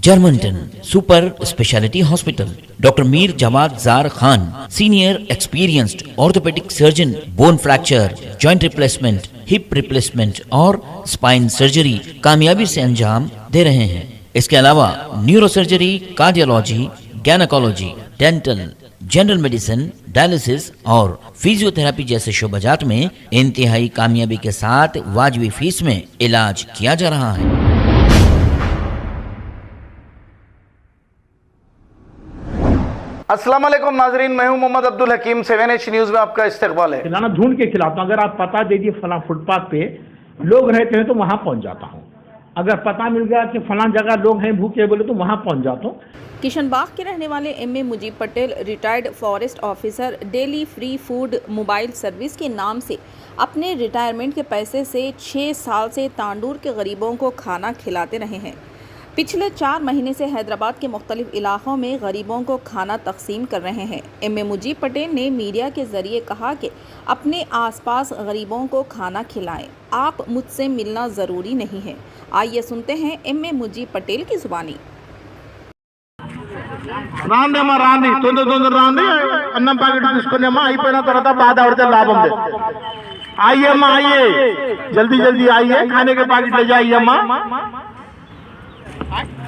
Germanton super speciality hospital, doctor Mir Jawad Jar Khan, senior experienced orthopaedic surgeon, bone fracture, joint replacement, hip replacement और spine surgery कामयाबी से अंजाम दे रहे हैं। इसके अलावा neuro surgery, cardiology, gynaecology, dental, general medicine, dialysis और फिजियोथेरेपी जैसे शोबाजात में इंतहाई कामयाबी के साथ वाजबी फीस में इलाज किया जा रहा है। अस्सलाम वालेकुम नाजरीन, मैं हूं मोहम्मद अब्दुल हकीम। 7H न्यूज में आपका इस्तकबाल है। खिलाना ढूंढ के खिलाता हूँ। अगर आप पता दे दिए फला फुटपाथ पे लोग रहते हैं तो वहां पहुंच जाता हूँ। अगर पता मिल गया कि फला जगह लोग हैं भूखे बोले तो वहां पहुंच जाता हूँ। किशनबाग के रहने वाले MA Mujeeb Patel retired forest officer daily free food mobile service के नाम से अपने रिटायरमेंट के पैसे से 6 साल से तांडूर के गरीबों को खाना खिलाते रहे हैं। पिछले 4 महीने से हैदराबाद के मुख्तलिफ इलाकों में गरीबों को खाना तकसीम कर रहे हैं। एमए मुजीब पटेल ने मीडिया के ज़रिए कहा कि अपने आसपास गरीबों को खाना खिलाएं, आप मुझसे मिलना ज़रूरी नहीं है। आइए सुनते हैं एमए मुजीब पटेल की ज़ुबानी। రాందేమా రాండి తొందర రాండి అన్నం ప్యాకెట్ తీసుకునేమ్మా అయిపోయిన తర్వాత బాధ పడితే లాభం లేదు आइए अम्मा आइए जल्दी आइए खाने के पैकेट ले जाइए अम्मा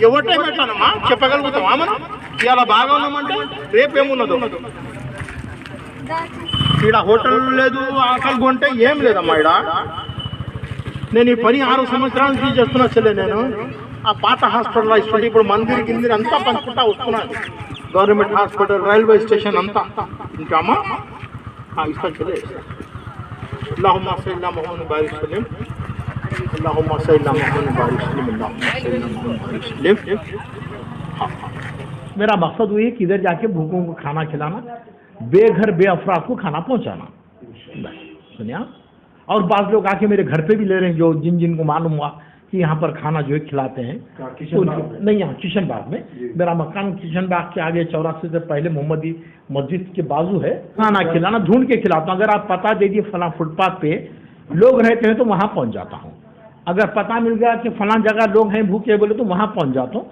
ఎవరు టైం పెట్టానమ్మా చెప్పగలుగుతావా మనం ఇవాళ బాగా ఉన్నామంటే రేపేమున్నదో ఈడ హోటల్ లేదు ఆకలి కొంటే ఏం లేదమ్మా ఈడ నేను ఈ పని 6 సంవత్సరాల నుంచి చేస్తున్నా చెల్లె నేను ఆ పాత హాస్పిటల్ ఇస్తుంది ఇప్పుడు మందిర్ గిందిరి అంతా పంచుకుంటా వస్తున్నాను గవర్నమెంట్ హాస్పిటల్ రైల్వే స్టేషన్ అంతా ఇంకా అమ్మా ఇస్తాను చెల్లె అల్లాహుమ్మా సల్లల్లా ముహమ్మద్ బారిక్ సల్లం अल्लाहुम्मा सल्ली अला मुहम्मद बारिक सल्लम अल्लाहुम्मा सल्ली अला मुहम्मद बारिक सल्लम। मेरा मकसद वही है कि इधर जाके भूखों को खाना खिलाना, बेघर बेअफराद को खाना पहुंचाना। सुनिया। और बाज़ लोग आके मेरे घर पे भी ले रहे हैं जो जिनको मालूम हुआ कि यहाँ पर खाना जो है खिलाते हैं। नहीं, यहाँ किशनबाग में मेरा मकान किशनबाग के आगे 84 से पहले मोहम्मदी मस्जिद के बाजू है। खाना खिलाना ढूंढ के खिलाता हूँ। अगर आप पता दे दिए फला फुटपाथ पे लोग रहते हैं तो वहां पहुंच जाता हूं। अगर पता मिल गया कि फला जगह लोग हैं भूखे बोले तो वहां पहुंच जाता हूं।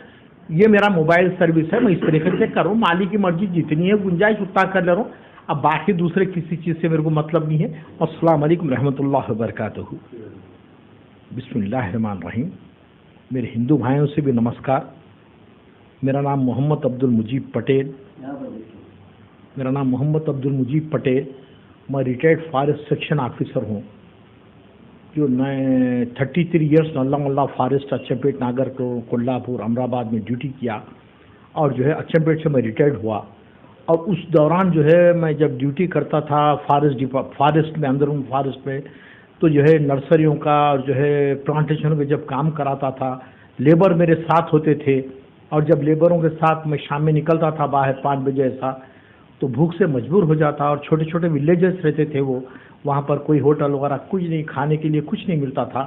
ये मेरा मोबाइल सर्विस है, मैं इस तरीके से कर रहा हूँ। मालिक की मर्जी जितनी है गुंजाइश उतना कर ले रहा हूँ। अब बाकी दूसरे किसी चीज़ से मेरे को मतलब नहीं है। अस्सलाम वालेकुम रहमतुल्लाहि व बरकातहू। बिस्मिल्लाहिर्रहमानिर्रहीम। मेरे हिंदू भाइयों से भी नमस्कार। मेरा नाम मोहम्मद अब्दुल मुजीब पटेल। मैं रिटायर्ड फॉरेस्ट सेक्शन ऑफिसर हूँ जो 33 ईयर्स नल्ला फॉरेस्ट अच्चमपेट नागर को कोल्हापुर अमराबाद में ड्यूटी किया और जो है अच्चमपेट से मैं रिटायर्ड हुआ। और उस दौरान जो है मैं जब ड्यूटी करता था फॉरेस्ट में अंदर फॉरेस्ट में तो जो है नर्सरियों का और जो है प्लांटेशनों में जब काम कराता था लेबर मेरे साथ होते थे। और जब लेबरों के साथ मैं शाम में निकलता था बाहर 5 बजे ऐसा तो भूख से मजबूर हो जाता और छोटे छोटे विलेजेस रहते थे वो, वहाँ पर कोई होटल वगैरह कुछ नहीं, खाने के लिए कुछ नहीं मिलता था।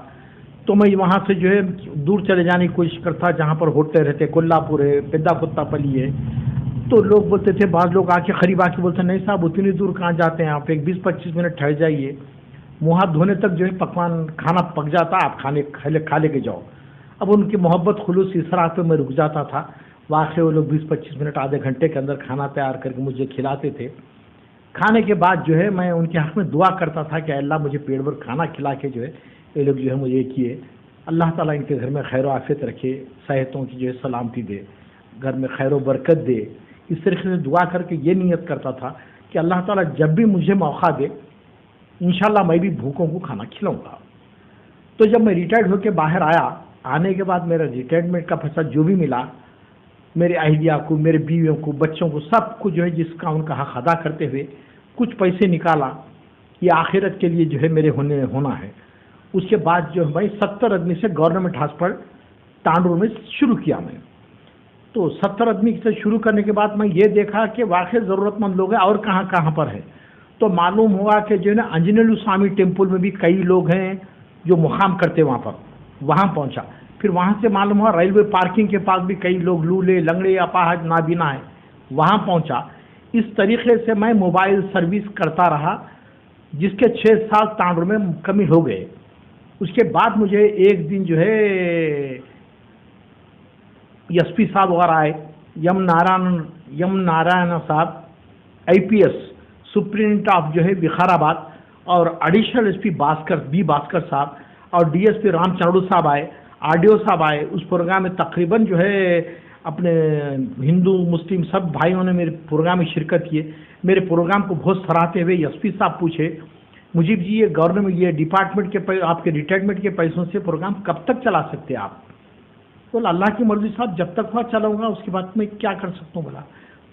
तो मैं वहाँ से जो है दूर चले जाने की कोशिश करता जहाँ पर होटल रहते, कोल्हापुर है, पेद्दा कुत्तापल्ली है। तो लोग बोलते थे, बाद लोग आके करीब आके बोलते नहीं साहब उतनी दूर कहाँ जाते हैं आप, एक 20-25 मिनट ठहर जाइए। मुँह हाथ धोने तक जो है पकवान खाना पक जाता, आप खा लेके जाओ। अब उनकी मोहब्बत खुलूस इस राह पे मैं रुक जाता था। वाकई वो लोग 20-25 मिनट आधे घंटे के अंदर खाना तैयार करके मुझे खिलाते थे। खाने के बाद जो है मैं उनके हक़ में दुआ करता था कि अल्लाह मुझे पेट भर खाना खिला के जो है ये लोग जो है मुझे किए, अल्लाह ताला इनके घर में खैर आफियत रखे, सेहतों की जो है सलामती दे, घर में खैर बरकत दे। इस तरीके से दुआ करके ये नियत करता था कि अल्लाह ताला जब भी मुझे मौका दे इंशाल्लाह मैं भी भूखों को खाना खिलाऊँगा। तो जब मैं रिटायर्ड होकर बाहर आया, आने के बाद मेरा रिटायरमेंट का पैसा जो भी मिला मेरे अहलिया को, मेरे बीवियों को, बच्चों को, सबको जो है जिसका उनका हक अदा करते हुए कुछ पैसे निकाला, ये आखिरत के लिए जो है मेरे होना है। उसके बाद जो है भाई 70 आदमी से गवर्नमेंट हॉस्पिटल तांडूर में शुरू किया मैं। तो 70 आदमी से शुरू करने के बाद मैं ये देखा कि वाकई ज़रूरतमंद लोग हैं और कहाँ कहाँ पर है। तो मालूम हुआ कि जो है ना अंजनेलू स्वामी टेम्पल में भी कई लोग हैं जो मुकाम करते वहाँ पर, वहाँ पहुँचा। फिर वहाँ से मालूम हुआ रेलवे पार्किंग के पास भी कई लोग लूले लंगड़े अपाहज नाबीना है, वहाँ पहुँचा। इस तरीके से मैं मोबाइल सर्विस करता रहा जिसके 6 साल तांडूर में कमी हो गए। उसके बाद मुझे एक दिन जो है एसपी साहब वगैरह आए, यम नारायण साहब IPS सुप्रिंटेंडेंट ऑफ जो है विखाराबाद, और एडिशनल एसपी भास्कर साहब और DSP रामचंद्र साहब आए, RDO साहब आए। उस प्रोग्राम में तकरीबन जो है अपने हिंदू मुस्लिम सब भाइयों ने मेरे प्रोग्राम में शिरकत किए। मेरे प्रोग्राम को बहुत सराहते हुए एसपी साहब पूछे, मुजीब जी ये गवर्नमेंट ये डिपार्टमेंट के आपके रिटायरमेंट के पैसों से प्रोग्राम कब तक चला सकते हैं आप? बोला अल्लाह की मर्जी साहब, जब तक वहाँ चलाऊंगा उसके बाद मैं क्या कर सकता हूँ। बोला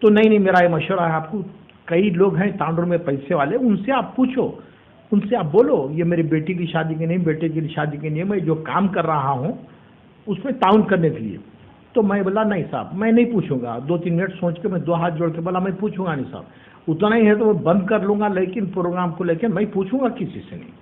तो नहीं मेरा ये मशवरा है आपको, कई लोग हैं तांडूर में पैसे वाले, उनसे आप पूछो, उनसे आप बोलो ये मेरी बेटी की शादी के नहीं, बेटे की शादी के नहीं, मैं जो काम कर रहा हूँ उसमें ताउन करने के लिए। तो मैं बोला नहीं साहब मैं नहीं पूछूंगा। 2-3 मिनट सोच के मैं 2 हाथ जोड़ के बोला मैं पूछूंगा नहीं साहब, उतना ही है तो मैं बंद कर लूँगा, लेकिन प्रोग्राम को लेकर मैं पूछूंगा किसी से नहीं।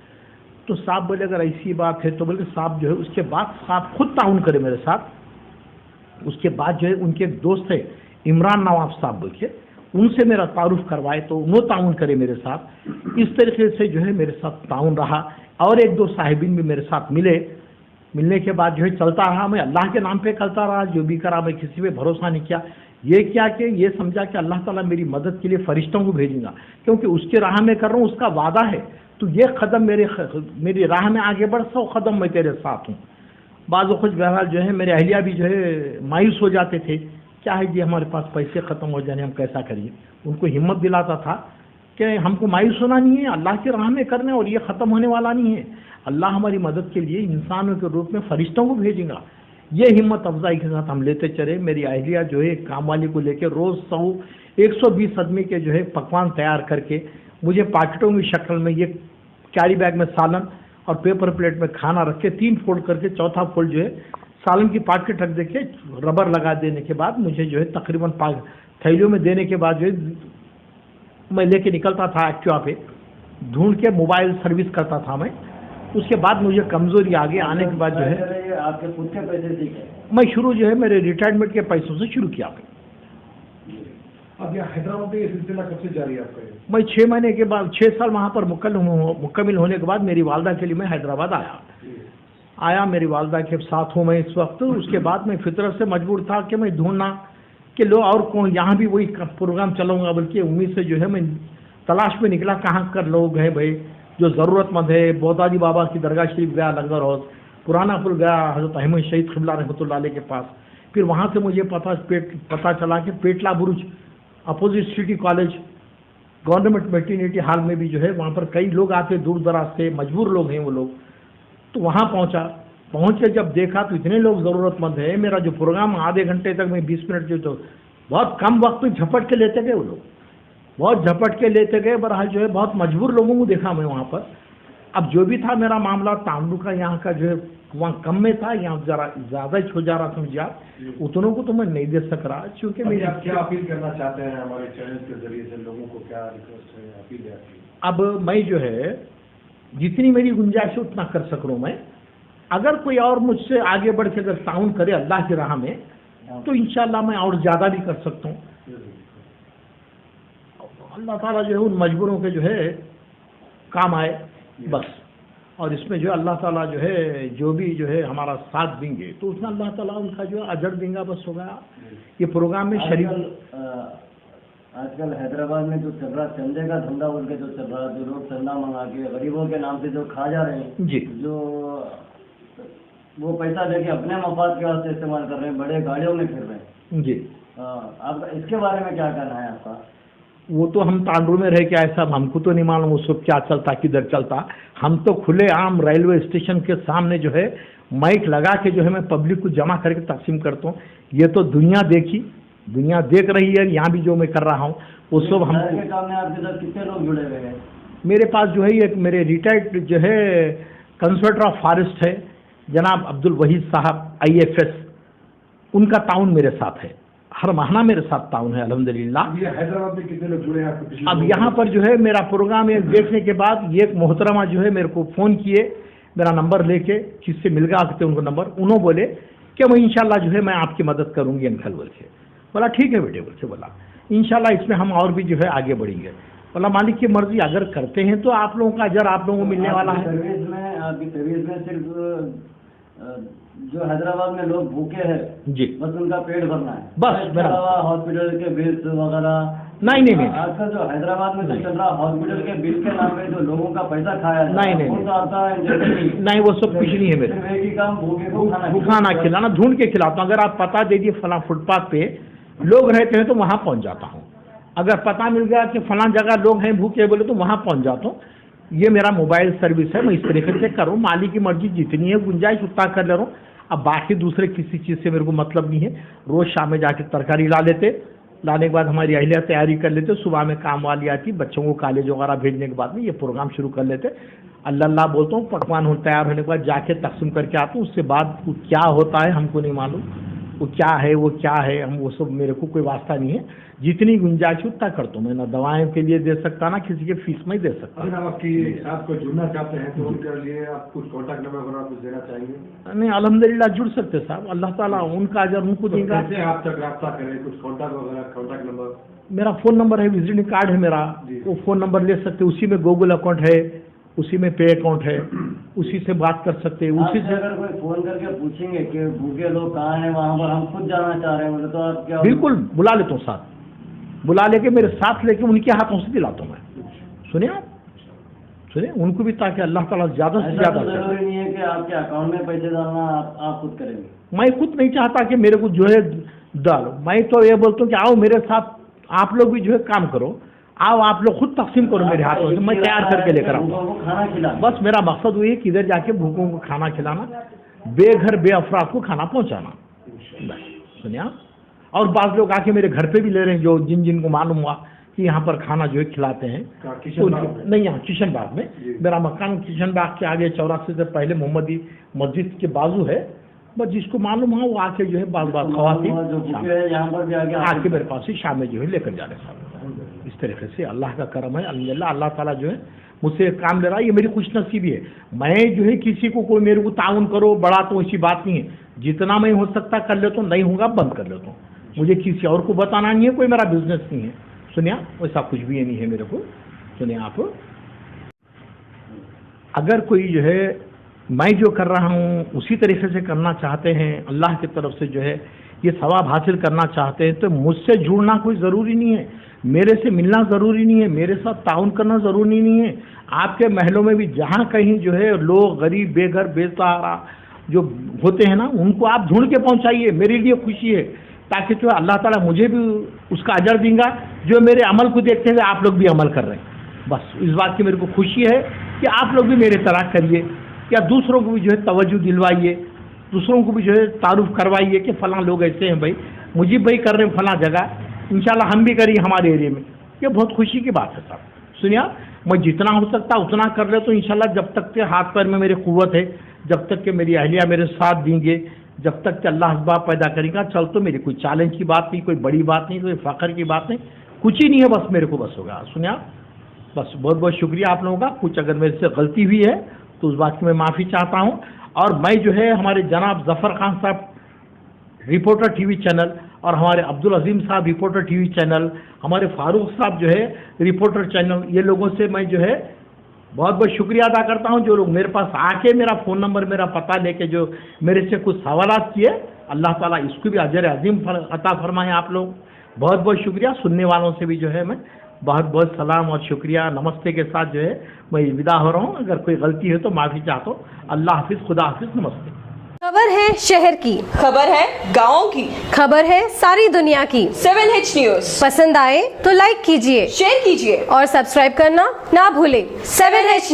तो साहब बोले अगर ऐसी बात है तो बोले साहब जो है उसके बाद साहब खुद ताउन करे मेरे साथ। उसके बाद जो है उनके एक दोस्त है इमरान नवाब साहब बोल के, उनसे मेरा तारुफ करवाए तो उन्होंने ताउन करे मेरे साथ। इस तरीके से जो है मेरे साथ ताउन रहा, और 1-2 साहिबिन भी मेरे साथ मिलने के बाद जो है चलता रहा। मैं अल्लाह के नाम पे करता रहा, जो भी करा मैं किसी पे भरोसा नहीं किया। ये क्या कि ये समझा कि अल्लाह ताला मेरी मदद के लिए फरिश्तों को भेजेगा, क्योंकि उसके राह में कर रहा हूँ, उसका वादा है। तो ये कदम मेरी राह में आगे बढ़, 100 कदम मैं तेरे साथ हूँ। बाज़ कुछ बहरहाल जो है मेरे अहलिया भी जो है मायूस हो जाते थे, क्या है जी हमारे पास पैसे ख़त्म हो जाने हम कैसा करिए। उनको हिम्मत दिलाता था कि हमको मायूस होना नहीं है, अल्लाह की राह में करना है और ये ख़त्म होने वाला नहीं है। अल्लाह हमारी मदद के लिए इंसानों के रूप में फरिश्तों को भेजेगा। ये हिम्मत अफजाई के साथ हम लेते चले। मेरी अहलिया जो है काम वाली को लेकर रोज़ 120 आदमी के जो है पकवान तैयार करके मुझे पैकेटों की शक्ल में, ये कैरी बैग में सालन और पेपर प्लेट में खाना रख के 3 फोल्ड करके, चौथा फोल्ड जो है सालन की पैकेट रख दे के रबर लगा देने के बाद मुझे जो है तकरीबन थैलियों में देने के बाद जो है मैं लेके निकलता था एक्टिवा पे, ढूंढ के मोबाइल सर्विस करता था मैं। उसके बाद मुझे कमज़ोरी आगे आने के बाद जो है आपके खुद के पैसे सीखे, मैं शुरू जो है मेरे रिटायरमेंट के पैसों से शुरू किया। अब यहाँ हैदराबाद में ये सिलसिला कब से जारी है आपका? मैं 6 महीने के बाद 6 साल वहाँ पर मुकम्मिल होने के बाद मेरी वालदा के लिए मैं हैदराबाद आया। मेरी वालदा के साथ हूँ मैं इस वक्त। उसके बाद मैं फितरत से मजबूर था कि मैं ढूंढना कि लो और कौन, यहाँ भी वही प्रोग्राम चलाऊँगा, बल्कि उम्मीद से जो है मैं तलाश में निकला कहाँ कर लोग हैं भाई जो ज़रूरतमंद है। बोदाजी बाबा की दरगाह शरीफ गया, लंगर हाउस, पुराना पुल गया हज़रत अहमद शहीद क़िबला रहमतुल्लाह अलैह के पास। फिर वहाँ से मुझे पता चला कि पेटला बुरुज opposite city college government maternity hall में भी जो है वहाँ पर कई लोग आते दूर दराज से, मजबूर लोग हैं वो लोग। तो वहाँ पहुँच के जब देखा तो इतने लोग ज़रूरतमंद है। मेरा जो प्रोग्राम आधे घंटे तक मैं 20 मिनट जो तो बहुत कम वक्त में झपट के लेते गए वो लोग, बहुत झपट के लेते गए। बहरहाल जो है बहुत मजबूर लोगों को देखा मैं वहाँ पर। अब जो भी था मेरा मामला तांडू का यहाँ का जो है वहाँ कम में था, यहाँ ज़रा ज़्यादा ही हो जा रहा था मुझे। उतनों को तो मैं नहीं दे सक रहा, क्योंकि मैं आप क्या अपील करना चाहते हैं हमारे चैनल के जरिए से लोगों को, क्या रिक्वेस्ट है, अपील है आपकी? अब मैं जो है जितनी मेरी गुंजाइश है उतना कर सक रहा हूँ मैं। अगर कोई और मुझसे आगे बढ़ के अगर ताउन करे अल्लाह की राह में तो इंशाल्लाह मैं और ज़्यादा भी कर सकता हूँ। अल्लाह ताला जो है उन मजबूरों के जो है काम आए बस। और इसमें जो अल्लाह ताला जो है जो भी जो है हमारा साथ देंगे तो उसमें अल्लाह ताला उनका जो है अजर देंगे बस हो गया। ये प्रोग्राम में शरीक आजकल हैदराबाद में जो चल रहा चंदे का धंधा बोल के जो चल रहा, जो लोग चंदा मंगा के गरीबों के नाम से जो खा जा रहे हैं जी, जो वो पैसा देके अपने मफाद के वास्ते इस्तेमाल कर रहे हैं, बड़े गाड़ियों में फिर रहे हैं जी। आपका इसके बारे में क्या कहना है आपका? वो तो हम तांडूर में रह के आए साहब, हमको तो नहीं मालूम उस वक्त क्या चलता किधर चलता। हम तो खुले आम रेलवे स्टेशन के सामने जो है माइक लगा के जो है मैं पब्लिक को जमा करके तकसीम करता हूँ। ये तो दुनिया देख रही है। यहाँ भी जो मैं कर रहा हूँ वो सब हम काम में आपके साथ कितने लोग जुड़े हुए हैं? मेरे पास जो है एक मेरे रिटायर्ड जो है कंसर्वेटर ऑफ फॉरेस्ट है जनाब अब्दुल वहीद साहब IFS, उनका ताउन मेरे साथ है, हर महीना मेरे साथ ताउन है अल्हम्दुलिल्लाह। हैदराबाद में कितने लोग जुड़े हैं आपको? अब यहाँ पर जो है मेरा प्रोग्राम एक देखने के बाद एक मोहतरमा जो है मेरे को फ़ोन किए, मेरा नंबर लेके किससे मिल गया आते उनको नंबर, उन्होंने बोले कि मैं इंशाल्लाह जो है मैं आपकी मदद करूँगी अंकल बोल के। बोला ठीक है बेटे बोल के, बोला इंशाल्लाह इसमें हम और भी जो है आगे बढ़ेंगे। बोला मालिक की मर्जी अगर करते हैं तो आप लोगों का अजर आप लोगों को मिलने वाला है। आपकी सर्विस में सिर्फ जो हैदराबाद में लोग भूखे हैं जी, बस उनका पेट भरना है, बस इसके मेरा अलावा हॉस्पिटल के बिल्स वगैरह नहीं आजकल जो हैदराबाद में जो नहीं। चल रहा हॉस्पिटल के बिल के नाम पे जो लोगों का पैसा खाया जा रहा है, नहीं। कौन सा आता है नहीं, वो सब कुछ नहीं है मेरे। सिर्फ एक ही काम भूखे को खाना खिलाना, ढूंढ के खिलाता हूँ। अगर आप पता दे दिए फला फुटपाथ पे लोग रहते हैं तो वहाँ पहुँच जाता हूँ। अगर पता मिल गया कि फला जगह लोग हैं भूखे बोले तो वहाँ पहुँच जाता हूँ। ये मेरा मोबाइल सर्विस है, मैं इस तरीके से करूँ। मालिक की मर्जी जितनी है गुंजाइश उतना कर ले रहा हूँ। अब बाकी दूसरे किसी चीज़ से मेरे को मतलब नहीं है। रोज़ शाम में जाके तरकारी लाने के बाद हमारी अहलिया तैयारी कर लेते, सुबह में काम वाली आती, बच्चों को कॉलेज वगैरह भेजने के बाद में ये प्रोग्राम शुरू कर लेते। अल्लाह बोलता हूँ, पकवान तैयार होने के बाद जाके तकसीम करके आता हूँ। उससे बाद वो क्या होता है हमको नहीं मालूम, वो क्या है हम वो सब मेरे को कोई वास्ता नहीं है। जितनी गुंजाइश उतना करता हूँ मैं, ना दवाएं के लिए दे सकता ना किसी के फीस में दे सकता। अगर आप आपकी साथ को जुड़ना चाहते हैं तो उनके लिए आप कुछ कॉन्टैक्ट नंबर वगैरह कुछ देना चाहेंगे? नहीं, अल्हम्दुलिल्लाह जुड़ सकते साहब, अल्लाह ताला उनका अजर उनको देगा। कैसे आप तक रब्ता करें, कुछ कॉन्टैक्ट वगैरह, कॉन्टैक्ट नंबर? मेरा फ़ोन नंबर है, विजिटिंग कार्ड है मेरा, वो फ़ोन नंबर ले सकते, उसी में गूगल अकाउंट है, उसी में पे अकाउंट है, उसी से बात कर सकते हैं। उसी से अगर कोई फोन करके पूछेंगे कि भूखे लोग कहाँ हैं, वहाँ पर हम खुद जाना चाह रहे हैं तो आप क्या? बिल्कुल बुला लेता हूँ, साथ बुला लेके मेरे साथ लेके उनके हाथों से दिलाता हूँ मैं। सुनिए आप, सुनिए उनको भी, ताकि अल्लाह ताला ज़्यादा से ज़्यादा। जरूरी नहीं है कि आपके अकाउंट में पैसे डालना आप खुद करेंगे। मैं खुद नहीं चाहता कि मेरे को जो है डालो, मैं तो ये बोलता हूँ कि आओ मेरे साथ, आप लोग भी जो है काम करो, आओ आप लोग खुद तकसीम करो मेरे हाथों से, मैं तैयार करके लेकर आऊँगा। खाना खिलाना, बस मेरा मकसद वही है कि इधर जाके भूखों को खाना खिलाना, बेघर बेअफराद को खाना पहुँचाना। बस सुनिए आप, और बाज़ लोग आके मेरे घर पे भी ले रहे हैं, जो जिनको मालूम हुआ कि यहाँ पर खाना जो है खिलाते हैं। नहीं, यहाँ किशन बाग में मेरा मकान, किशन बाग के आगे 84 से पहले मोहम्मदी मस्जिद के बाजू है। बस जिसको मालूम हुआ वो आके जो है बार खवाती आके मेरे पास ही शाम में जो है लेकर जा रहे साहब। इस तरीके से अल्लाह का करम है, अल्हम्दुलिल्लाह। अल्लाह ताला जो है मुझसे काम ले रहा है, ये मेरी खुशनसीबी है। मैं जो है किसी को कोई मेरे को ताउन करो बड़ा तो ऐसी बात नहीं है, जितना मैं हो सकता कर लेता हूँ, नहीं होगा बंद कर लेता हूँ। मुझे किसी और को बताना नहीं है, कोई मेरा बिजनेस नहीं है। सुनिए वैसा कुछ भी नहीं है मेरे को। सुनिए आप, अगर कोई जो है मैं जो कर रहा हूँ उसी तरीके से करना चाहते हैं, अल्लाह की तरफ से जो है ये सवाब हासिल करना चाहते हैं, तो मुझसे जुड़ना कोई ज़रूरी नहीं है, मेरे से मिलना ज़रूरी नहीं है, मेरे साथ ताउन करना ज़रूरी नहीं है। आपके महलों में भी जहाँ कहीं जो है लोग गरीब बेघर बेसहारा जो होते हैं ना, उनको आप ढूंढ के पहुँचाइए। मेरे लिए खुशी है, ताकि तो अल्लाह ताला मुझे भी उसका अजर देगा, जो मेरे अमल को देखते हुए आप लोग भी अमल कर रहे हैं। बस इस बात की मेरे को खुशी है कि आप लोग भी मेरे तरह करिए, या दूसरों को भी जो है तवज्जो दिलवाइए, दूसरों को भी जो है तारुफ करवाइए कि फ़लाँ लोग ऐसे हैं भाई, मुझे भाई कर रहे हैं फ़लाँ जगह, इंशाल्लाह हम भी करेंगे हमारे एरिया में। ये बहुत खुशी की बात है साहब। सुनिए, मैं जितना हो सकता उतना कर ले, तो इंशाल्लाह जब तक के हाथ पैर में मेरी क़ुव्वत है, जब तक के मेरी अहलिया मेरे साथ देंगे, जब तक कि अल्लाह असबाब पैदा करेगा, चल तो मेरी कोई चैलेंज की बात नहीं, कोई बड़ी बात नहीं, कोई फ़ख्र की बात नहीं, कुछ ही नहीं है, बस मेरे को बस होगा। सुनिए बस, बहुत बहुत शुक्रिया आप लोगों का। कुछ अगर मेरे से गलती हुई है तो उस बात की मैं माफ़ी चाहता हूँ। और मैं जो है हमारे जनाब ज़फ़र खान साहब रिपोर्टर टीवी चैनल, और हमारे अब्दुल अजीम साहब रिपोर्टर टीवी चैनल, हमारे फारूक साहब जो है रिपोर्टर चैनल, ये लोगों से मैं जो है बहुत बहुत शुक्रिया अदा करता हूँ, जो लोग मेरे पास आके मेरा फ़ोन नंबर मेरा पता लेके जो मेरे से कुछ सवालात किए, अल्लाह ताला इसको भी अजर अजीम अता फरमाए आप लोग। बहुत बहुत शुक्रिया। सुनने वालों से भी जो है मैं बहुत बहुत सलाम और शुक्रिया नमस्ते के साथ जो है मैं विदा हो रहा हूँ। अगर कोई गलती है तो माफ़ी चाहता हूँ। अल्लाह हाफिज़, खुदा हाफिज़, नमस्ते। खबर है शहर की, खबर है गाँव की, खबर है सारी दुनिया की। 7H न्यूज़ पसंद आए तो लाइक कीजिए, शेयर कीजिए और सब्सक्राइब करना ना भूलें। 7H news.